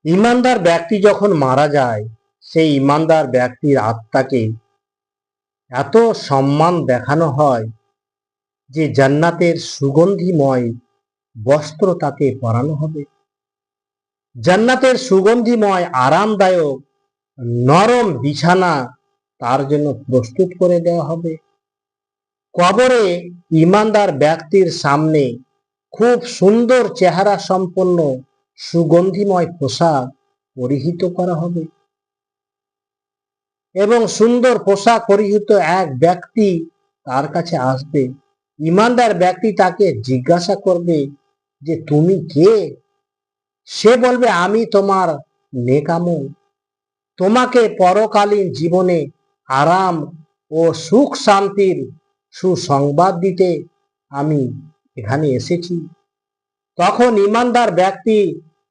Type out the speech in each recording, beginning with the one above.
ইমানদার ব্যক্তি যখন মারা যায়, সেই ইমানদার ব্যক্তির আত্মাকে এত সম্মান দেখানো হয় যে জান্নাতের সুগন্ধিময় বস্ত্র তাকে পরানো হবে। জান্নাতের সুগন্ধিময় আরামদায়ক নরম বিছানা তার জন্য প্রস্তুত করে দেওয়া হবে। কবরে ইমানদার ব্যক্তির সামনে খুব সুন্দর চেহারা সম্পন্ন সুগন্ধিময় পোশাক পরিহিত করা হবে এবং সুন্দর পোশাক পরিহিত এক ব্যক্তি তার কাছে আসবে। ইমানদার ব্যক্তি তাকে জিজ্ঞাসা করবে যে তুমি কে? সে বলবে আমি তোমার নেকামল, তোমাকে পরকালীন জীবনে আরাম ও সুখ শান্তির সুসংবাদ দিতে আমি এখানে এসেছি। তখন ইমানদার ব্যক্তি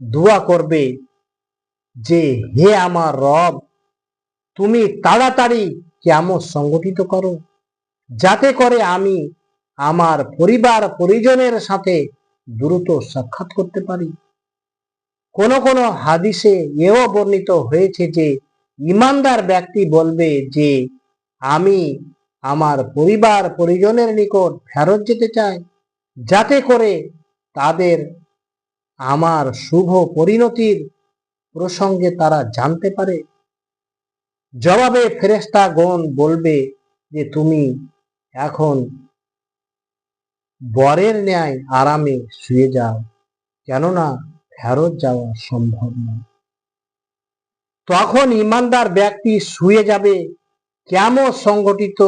দোয়া করবে যে হে আমার রব, তুমি তাড়াতাড়ি কিয়ামত সংগঠিত করো, যাতে করে আমি আমার পরিবার পরিজনের সাথে দ্রুত সাক্ষাৎ করতে পারি। কোন কোন হাদিসে এও বর্ণিত হয়েছে যে ইমানদার ব্যক্তি বলবে যে আমি আমার পরিবার পরিজনের নিকট ফেরত যেতে চাই, যাতে করে তাদের আমার শুভ পরিণতির প্রসঙ্গে তারা জানতে পারে। জবাবে ফেরেশতাগণ বলবে যে তুমি এখন বরের ন্যায় আরামে শুয়ে যাও, কেননা ফেরত যাওয়া সম্ভব নয়। তখন ইমানদার ব্যক্তি শুয়ে যাবে। কিয়ামত সংগঠিত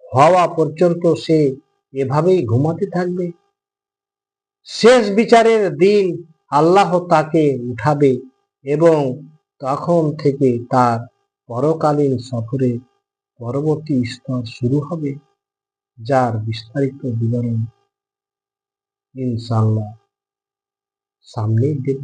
হওয়া পর্যন্ত সে এভাবেই ঘুমাতে থাকবে। শেষ বিচারের দিন আল্লাহ তাকে উঠাবে এবং তখন থেকে তার পরকালীন সফরের পরবর্তী স্তর শুরু হবে, যার বিস্তারিত বিবরণ ইনশাআল্লাহ সামনেই দেব।